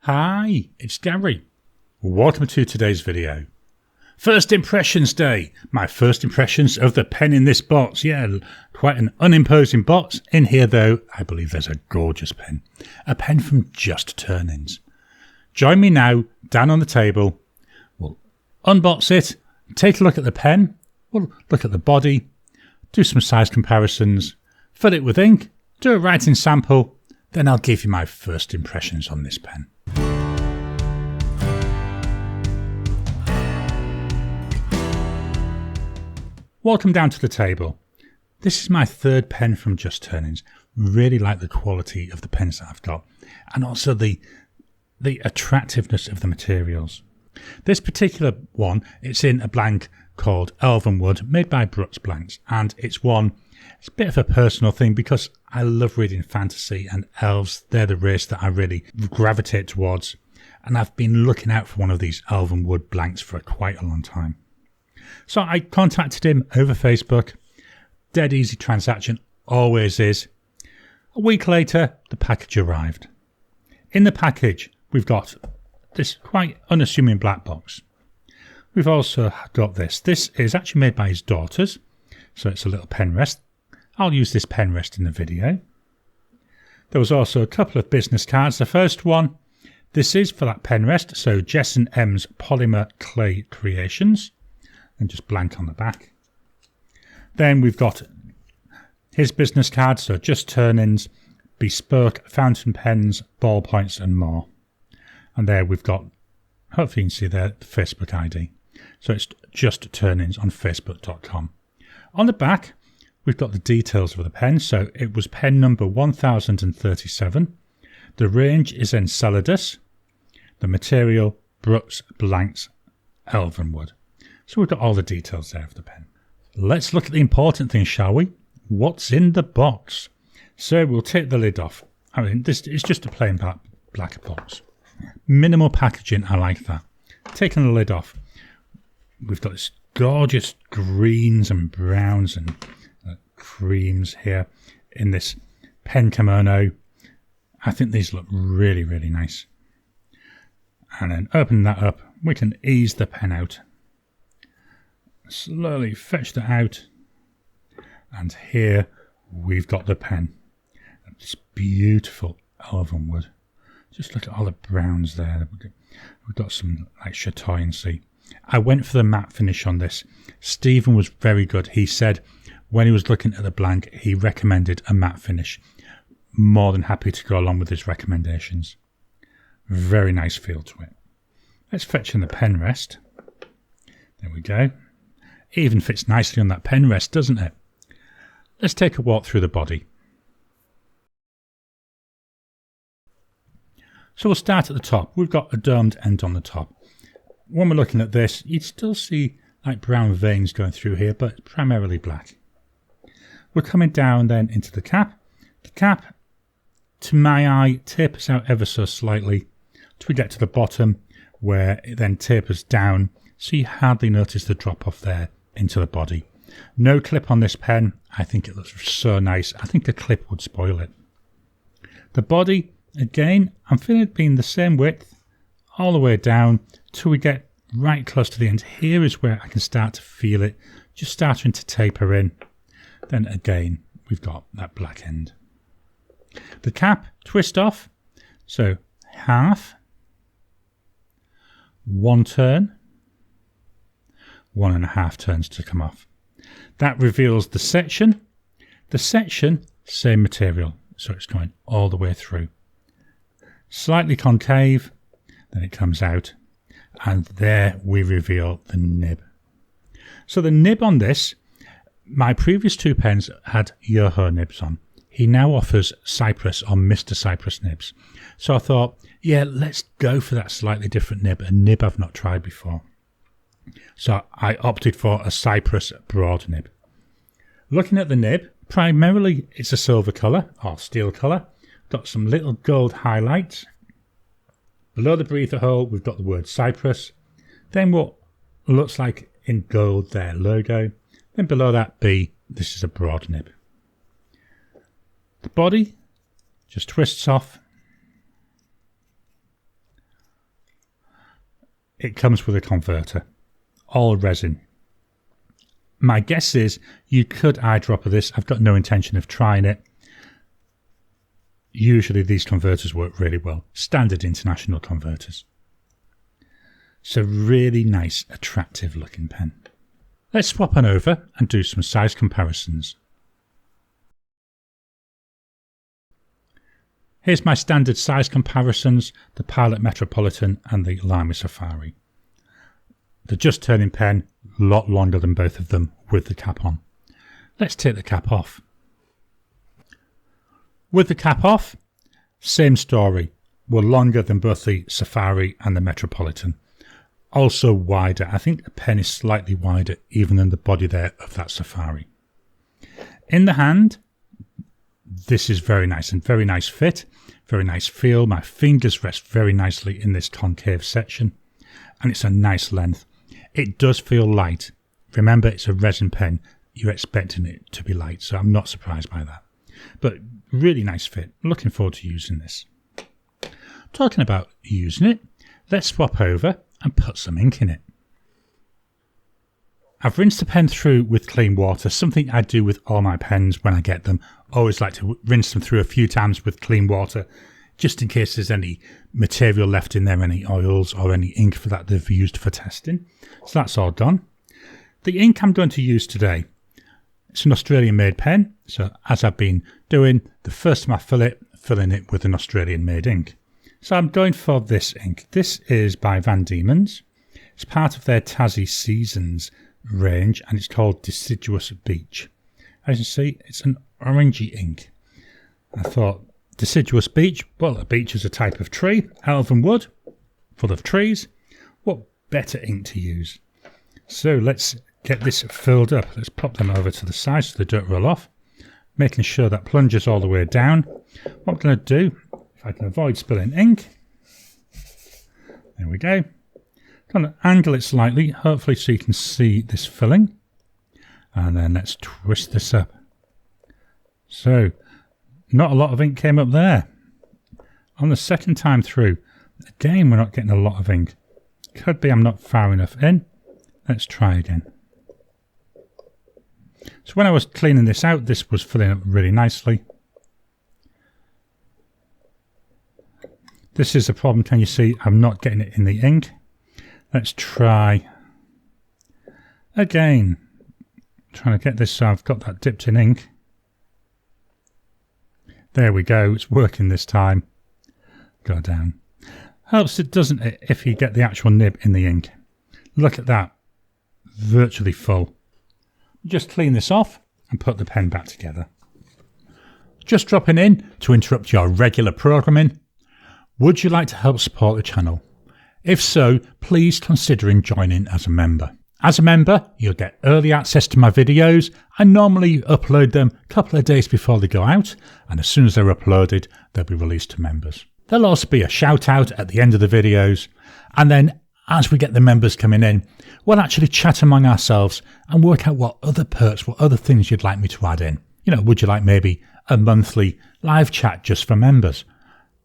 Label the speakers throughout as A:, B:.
A: Hi, it's Gary. Welcome to today's video. First Impressions Day. My first impressions of the pen in this box. Yeah, quite an unimposing box. In here though, I believe there's a gorgeous pen. A pen from Just Turnings. Join me now, down on the table. We'll unbox it, take a look at the pen, we'll look at the body, do some size comparisons, fill it with ink, do a writing sample, then I'll give you my first impressions on this pen. Welcome down to the table. This is my third pen from Just Turnings. Really like the quality of the pens that I've got and also the attractiveness of the materials. This particular one, it's in a blank called Elvenwood, made by Brooks Blanks, and it's a bit of a personal thing because I love reading fantasy and elves. They're the race that I really gravitate towards, and I've been looking out for one of these Elvenwood blanks for quite a long time. So I contacted him over Facebook. Dead easy transaction, always is. A week later, the package arrived. In the package, we've got this quite unassuming black box. We've also got this. This is actually made by his daughters, so it's a little pen rest. I'll use this pen rest in the video. There was also a couple of business cards. The first one, this is for that pen rest, so Jess and M's Polymer Clay Creations, and just blank on the back. Then we've got his business card, so Just Turnings, bespoke fountain pens, ballpoints and more. And there we've got, hopefully you can see there, the Facebook ID. So it's Just Turnings on facebook.com. On the back, we've got the details of the pen. So it was pen number 1037. The range is Enceladus. The material, Brooks Blanks Elvenwood. So we've got all the details there of the pen. Let's look at the important thing, shall we? What's in the box? So we'll take the lid off. I mean, this is just a plain black box. Minimal packaging, I like that. Taking the lid off, we've got this gorgeous greens and browns and creams here in this pen kimono. I think these look really, really nice. And then opening that up, we can ease the pen out. Slowly fetch that out, and here we've got the pen. This beautiful Elvenwood. Just look at all the browns there. We've got some like chatoyancy. I went for the matte finish on this. Stephen was very good. He said when he was looking at the blank, he recommended a matte finish. More than happy to go along with his recommendations. Very nice feel to it. Let's fetch in the pen rest. There we go. Even fits nicely on that pen rest, doesn't it? Let's take a walk through the body. So we'll start at the top. We've got a domed end on the top. When we're looking at this, you'd still see like brown veins going through here, but primarily black. We're coming down then into the cap. The cap, to my eye, tapers out ever so slightly till we get to the bottom, where it then tapers down, so you hardly notice the drop off there into the body. No clip on this pen. I think it looks so nice. I think a clip would spoil it. The body, again, I'm feeling it being the same width all the way down till we get right close to the end. Here is where I can start to feel it just starting to taper in. Then again, we've got that black end. The cap, twist off. So half, one turn, 1.5 turns to come off. That reveals the section. The section, same material, so it's going all the way through. Slightly concave, then it comes out, and there we reveal the nib. So the nib on this, my previous two pens had Yoho nibs on. He now offers Cypress or Mr. Cypress nibs. So I thought, yeah, let's go for that slightly different nib, a nib I've not tried before. So I opted for a Cypress broad nib. Looking at the nib, primarily it's a silver colour or steel colour. Got some little gold highlights. Below the breather hole, we've got the word Cypress. Then what looks like in gold their logo. Then below that B, this is a broad nib. The body just twists off. it comes with a converter. All resin. My guess is you could eyedropper this. I've got no intention of trying it. Usually these converters work really well. Standard international converters. It's a really nice, attractive looking pen. Let's swap on over and do some size comparisons. Here's my standard size comparisons, the Pilot Metropolitan and the Lamy Safari. The Just Turning pen, a lot longer than both of them with the cap on. Let's take the cap off. With the cap off, same story. We're longer than both the Safari and the Metropolitan. Also wider. I think the pen is slightly wider even than the body there of that Safari. In the hand, this is very nice and very nice fit, very nice feel. My fingers rest very nicely in this concave section and it's a nice length. It does feel light. Remember, it's a resin pen. You're expecting it to be light, so I'm not surprised by that. But really nice fit. Looking forward to using this. Talking about using it, let's swap over and put some ink in it. I've rinsed the pen through with clean water, something I do with all my pens when I get them. Always like to rinse them through a few times with clean water, just in case there's any material left in there, any oils or any ink for that they've used for testing. So that's all done. The ink I'm going to use today, it's an Australian made pen. So as I've been doing, the first time I filling it with an Australian made ink. So I'm going for this ink. This is by Van Diemen's. It's part of their Tassie Seasons range and it's called Deciduous Beech. As you see, it's an orangey ink. I thought, Deciduous Beech, well, a beech is a type of tree, Elvenwood, full of trees. What better ink to use? So let's get this filled up. Let's pop them over to the side so they don't roll off, making sure that plunges all the way down. What I'm going to do, if I can avoid spilling ink, there we go. Going to angle it slightly, hopefully so you can see this filling. And then let's twist this up. So, not a lot of ink came up there. On the second time through, again we're not getting a lot of ink. Could be I'm not far enough in. Let's try again. So when I was cleaning this out, this was filling up really nicely. This is the problem, can you see? I'm not getting it in the ink. Let's try again. Trying to get this so I've got that dipped in ink. There we go, it's working this time. Go down. Helps it, doesn't it, if you get the actual nib in the ink. Look at that. Virtually full. Just clean this off and put the pen back together. Just dropping in to interrupt your regular programming. Would you like to help support the channel? If so, please consider joining as a member. As a member, you'll get early access to my videos. I normally upload them a couple of days before they go out, and as soon as they're uploaded, they'll be released to members. There'll also be a shout out at the end of the videos, and then as we get the members coming in, we'll actually chat among ourselves and work out what other perks, what other things you'd like me to add in. You know, would you like maybe a monthly live chat just for members?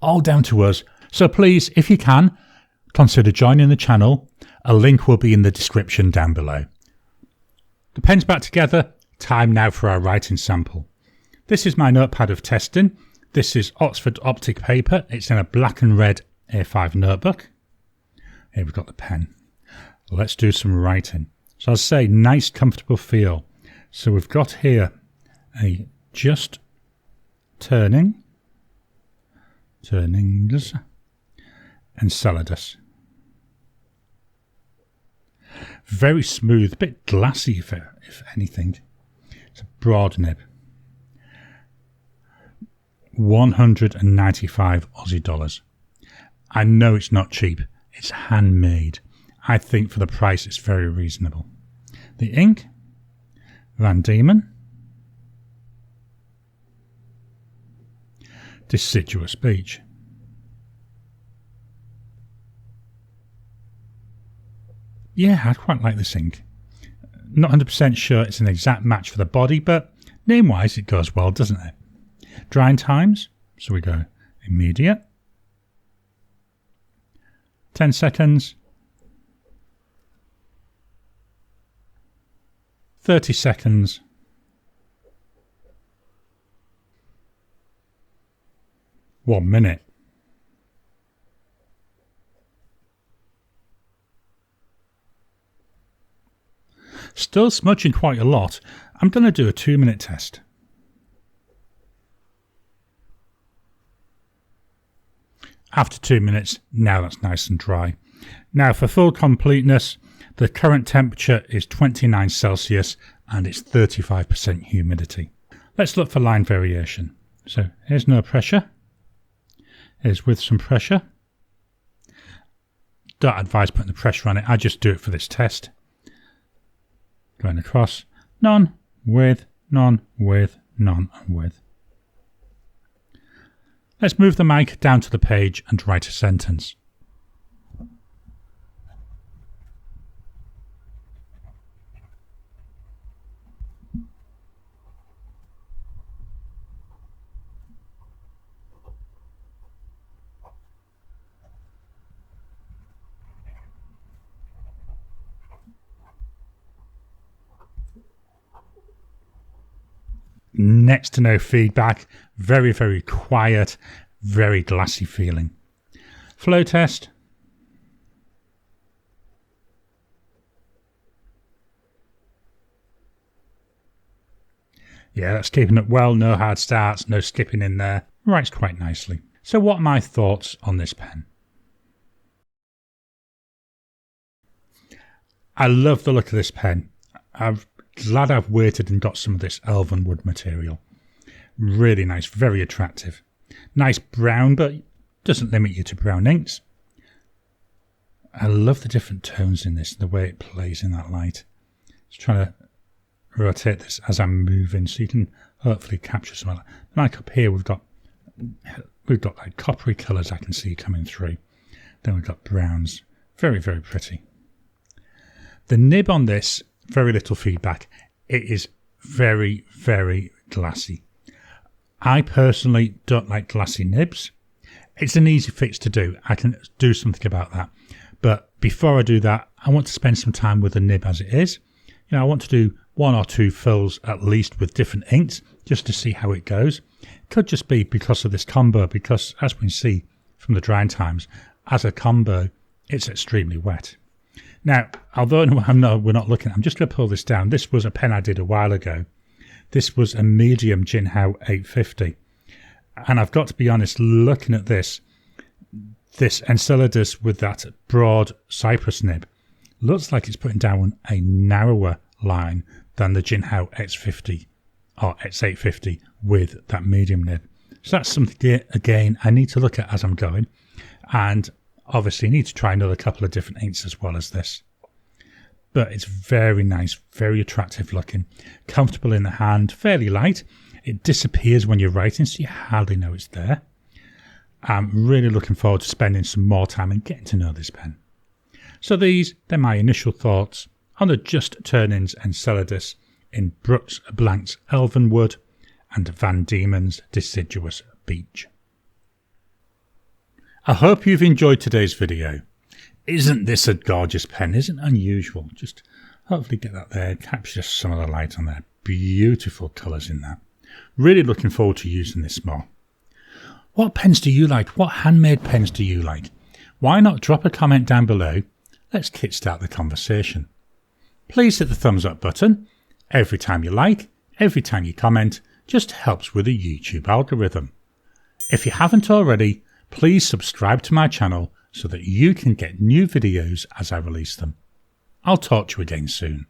A: All down to us. So please, if you can, consider joining the channel. A link will be in the description down below. The pen's back together. Time now for our writing sample. This is my notepad of testing. This is Oxford Optic paper. It's in a black and red A5 notebook. Here we've got the pen. Let's do some writing. So I'll say nice comfortable feel. So we've got here a Just Turnings Enceladus. Very smooth, a bit glassy if anything. It's a broad nib. 195 Aussie dollars. I know it's not cheap. It's handmade. I think for the price it's very reasonable. The ink, Van Diemen. Deciduous Beech. Yeah, I quite like this ink. Not 100% sure it's an exact match for the body, but name-wise it goes well, doesn't it? Drying times, so we go immediate. 10 seconds. 30 seconds. One minute. Still smudging quite a lot. I'm going to do a 2-minute test. After 2 minutes, now that's nice and dry. Now for full completeness, the current temperature is 29 Celsius and it's 35% humidity. Let's look for line variation. So here's no pressure. Here's with some pressure. Don't advise putting the pressure on it, I just do it for this test. Going across, none, with, none, with, none, and with. Let's move the mic down to the page and write a sentence. Next to no feedback, very, very quiet, very glassy feeling. Flow test. Yeah, that's keeping it well, no hard starts, no skipping in there. Writes quite nicely. So what are my thoughts on this pen? I love the look of this pen. I'm glad I've waited and got some of this Elvenwood material. Really nice, very attractive. Nice brown, but doesn't limit you to brown inks. I love the different tones in this, the way it plays in that light. Just trying to rotate this as I'm moving so you can hopefully capture some of that. Like up here we've got like coppery colours I can see coming through. Then we've got browns. Very, very pretty. The nib on this, very little feedback. It is very, very glassy. I personally don't like glassy nibs. It's an easy fix to do. I can do something about that. But before I do that, I want to spend some time with the nib as it is. You know, I want to do 1 or 2 fills at least with different inks just to see how it goes. Could just be because of this combo, because as we can see from the drying times, as a combo, it's extremely wet. Now, although we're not looking, I'm just going to pull this down. This was a pen I did a while ago. This was a medium Jinhao 850. And I've got to be honest, looking at this Enceladus with that broad cypress nib, looks like it's putting down a narrower line than the Jinhao X50 or X850 with that medium nib. So that's something, again, I need to look at as I'm going. And obviously need to try another couple of different inks as well as this. But it's very nice, very attractive looking, comfortable in the hand, fairly light. It disappears when you're writing, so you hardly know it's there. I'm really looking forward to spending some more time and getting to know this pen. So they're my initial thoughts on the Just Turnings Enceladus in Brooks Blank's Elvenwood and Van Dieman's Deciduous Beech. I hope you've enjoyed today's video. Isn't this a gorgeous pen? Isn't it unusual? Just hopefully get that there, capture some of the light on there. Beautiful colours in that. Really looking forward to using this more. What pens do you like? What handmade pens do you like? Why not drop a comment down below? Let's kickstart the conversation. Please hit the thumbs up button. Every time you like, every time you comment, just helps with the YouTube algorithm. If you haven't already, please subscribe to my channel so that you can get new videos as I release them. I'll talk to you again soon.